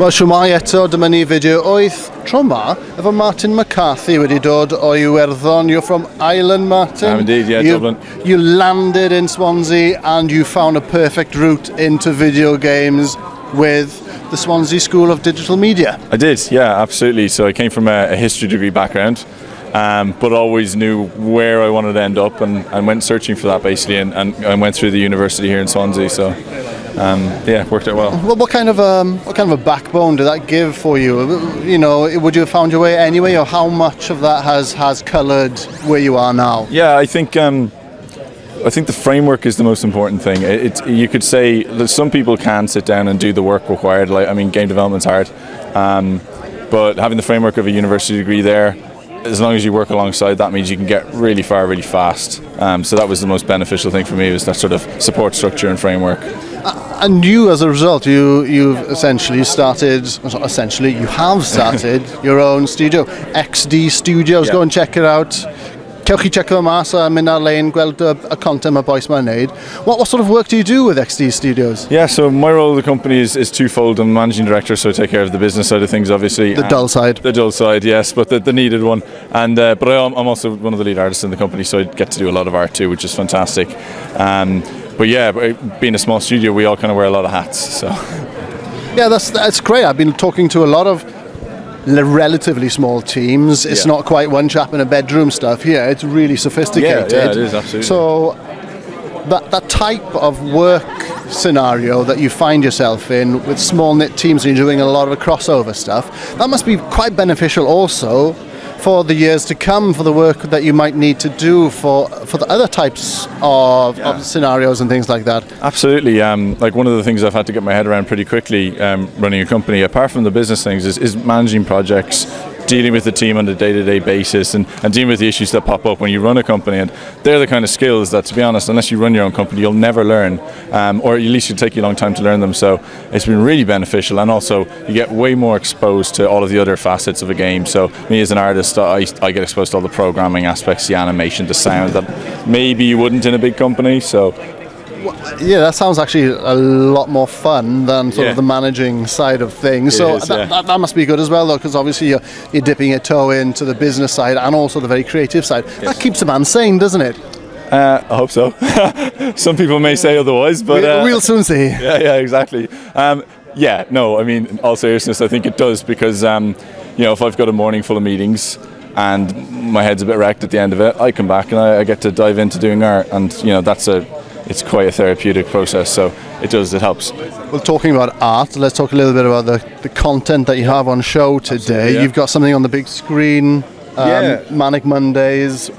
Wel, shwmai eto, dyma ni fideo wyth. Tro yma, efo Martin McCarthy wedi dod o Iwerddon. You're from Ireland, Martin? I'm indeed, yeah, Dublin. You landed in Swansea and you found a perfect route into video games with the Swansea School of Digital Media. I did, yeah, absolutely. So I came from a history degree background, but always knew where I wanted to end up and went searching for that basically and went through the university here in Swansea. So yeah, worked out well. What kind of a backbone did that give for you? You know, would you have found your way anyway, or how much of that has coloured where you are now? Yeah, I think the framework is the most important thing. You could say that some people can sit down and do the work required. Like, I mean, game development's hard, but having the framework of a university degree there, as long as you work alongside, that means you can get really far really fast. So that was the most beneficial thing for me, was that sort of support structure and framework. And you, as a result, you have started your own studio, XD Studios. Yeah. Go and check it out. Cewch chi checio fo mas a mynd ar-lein, gweld y content mae boys ma'n neud. What sort of work do you do with XD Studios? Yeah, so my role in the company is twofold. I'm managing director, so I take care of the business side of things, obviously. The dull side. The dull side, yes, but the needed one. And but I'm also one of the lead artists in the company, so I get to do a lot of art too, which is fantastic. But yeah, being a small studio, we all kind of wear a lot of hats. So yeah, that's great. I've been talking to a lot of relatively small teams. It's not quite one chap in a bedroom stuff here. It's really sophisticated. Yeah, it is, absolutely. So that type of work scenario that you find yourself in with small knit teams and you're doing a lot of crossover stuff, that must be quite beneficial also for the years to come, for the work that you might need to do for the other types of scenarios and things like that. Absolutely. Like, one of the things I've had to get my head around pretty quickly running a company, apart from the business things, is managing projects, dealing with the team on a day-to-day basis and dealing with the issues that pop up when you run a company. And they're the kind of skills that, to be honest, unless you run your own company, you'll never learn, or at least it'll take you a long time to learn them. So it's been really beneficial, and also you get way more exposed to all of the other facets of a game. So me as an artist, I get exposed to all the programming aspects, the animation, the sound, that maybe you wouldn't in a big company. So yeah, that sounds actually a lot more fun than sort of the managing side of things. So that must be good as well, though, because obviously you're dipping your toe into the business side and also the very creative side. Yes. That keeps a man sane, doesn't it? I hope so. Some people may say otherwise, but we'll soon see. Yeah, exactly. Yeah, no, I mean, in all seriousness, I think it does, because you know, if I've got a morning full of meetings and my head's a bit wrecked at the end of it, I come back and I get to dive into doing art, and you know, it's quite a therapeutic process, so it helps. Well, talking about art, let's talk a little bit about the content that you have on show today. Yeah. You've got something on the big screen, Manic Mondays,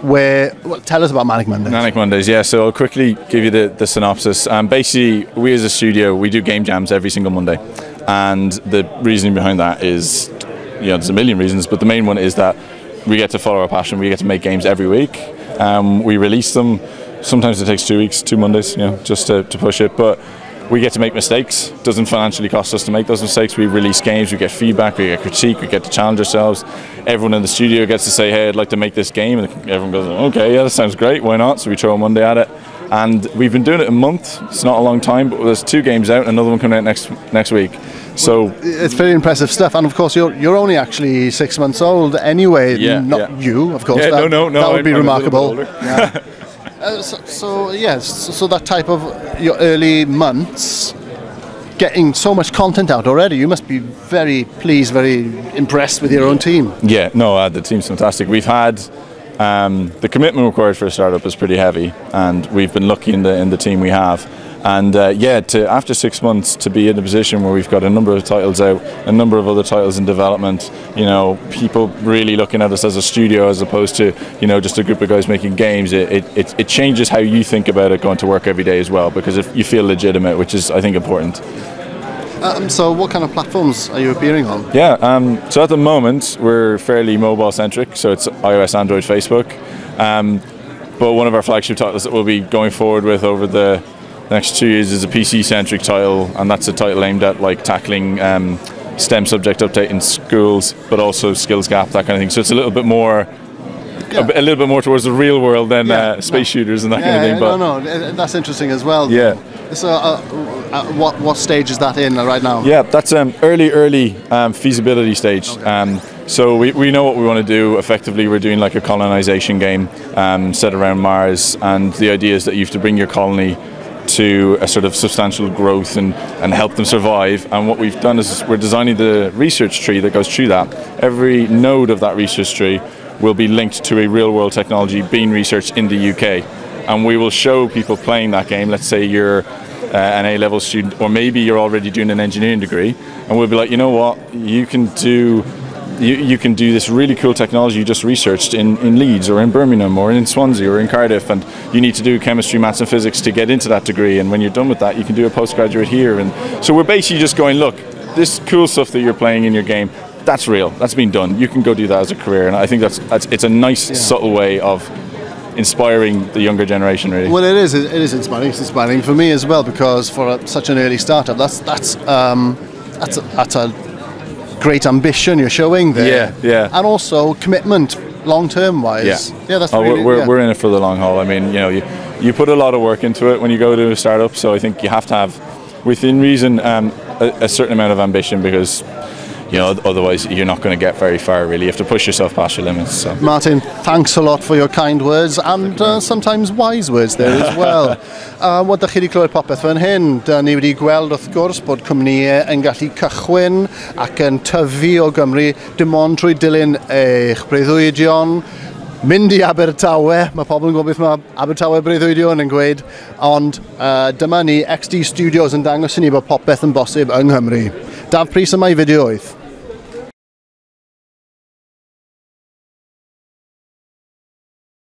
tell us about Manic Mondays. Manic Mondays, yeah, so I'll quickly give you the synopsis. Basically, we as a studio, we do game jams every single Monday, and the reasoning behind that is, you know, there's a million reasons, but the main one is that we get to follow our passion. We get to make games every week. We release them. Sometimes it takes 2 weeks, 2 Mondays, you know, just to push it. But we get to make mistakes. It doesn't financially cost us to make those mistakes. We release games, we get feedback, we get critique, we get to challenge ourselves. Everyone in the studio gets to say, hey, I'd like to make this game. And everyone goes, okay, yeah, that sounds great, why not? So we throw a Monday at it. And we've been doing it a month. It's not a long time, but there's 2 games out, another one coming out next week. So it's very impressive stuff, and of course you're only actually 6 months old anyway. You, of course. Yeah, no. That would be remarkable. Yeah. So that type of your early months, getting so much content out already, you must be very pleased, very impressed with your own team. Yeah, no, the team's fantastic. We've had the commitment required for a startup is pretty heavy, and we've been lucky in the team we have. And after 6 months to be in a position where we've got a number of titles out, a number of other titles in development, you know, people really looking at us as a studio as opposed to, you know, just a group of guys making games, it changes how you think about it going to work every day as well, because if you feel legitimate, which is, I think, important. So what kind of platforms are you appearing on? Yeah, so at the moment we're fairly mobile centric, so it's iOS, Android, Facebook. But one of our flagship titles that we'll be going forward with over the next 2 years is a PC-centric title, and that's a title aimed at like tackling STEM subject update in schools, but also skills gap, that kind of thing. So it's a little bit more, a little bit more towards the real world than space shooters and that kind of thing. But no, that's interesting as well. Yeah. So what stage is that in right now? Yeah, that's early feasibility stage. Okay. So we know what we want to do. Effectively, we're doing like a colonization game set around Mars, and the idea is that you have to bring your colony to a sort of substantial growth and help them survive. And what we've done is we're designing the research tree that goes through that. Every node of that research tree will be linked to a real-world technology being researched in the UK. And we will show people playing that game. Let's say you're an A-level student, or maybe you're already doing an engineering degree, and we'll be like, you know what, you can do this really cool technology you just researched in Leeds or in Birmingham or in Swansea or in Cardiff, and you need to do chemistry, maths and physics to get into that degree, and when you're done with that you can do a postgraduate here. And so we're basically just going, look, this cool stuff that you're playing in your game, that's real, that's been done, you can go do that as a career. And I think it's a nice subtle way of inspiring the younger generation, really. Well, it is inspiring. It's inspiring for me as well, because for such an early startup, that's a great ambition you're showing there. Yeah. And also commitment, long-term wise. Yeah, that's really, we're in it for the long haul. I mean, you put a lot of work into it when you go to a startup, so I think you have to have, within reason, a certain amount of ambition, because otherwise you're not going to get very far, really. You have to push yourself past your limits. So. Martin, thanks a lot for your kind words and sometimes wise words there as well. What da chi wedi clywed popeth fan hyn? Da ni wedi gweld wrth gwrs bod cwmnïau yn gallu cychwyn ac yn tyfu o Gymru dim ond trwy dilyn eich breuddwydion, mynd i Abertawe, mae pobl yn gwybod beth mae Abertawe breuddwydion yn gweud, ond dyma ni, XD Studios yn dangos i ni bod popeth yn bosib yng Nghymru. Daf Prys yma i Fideo Wyth.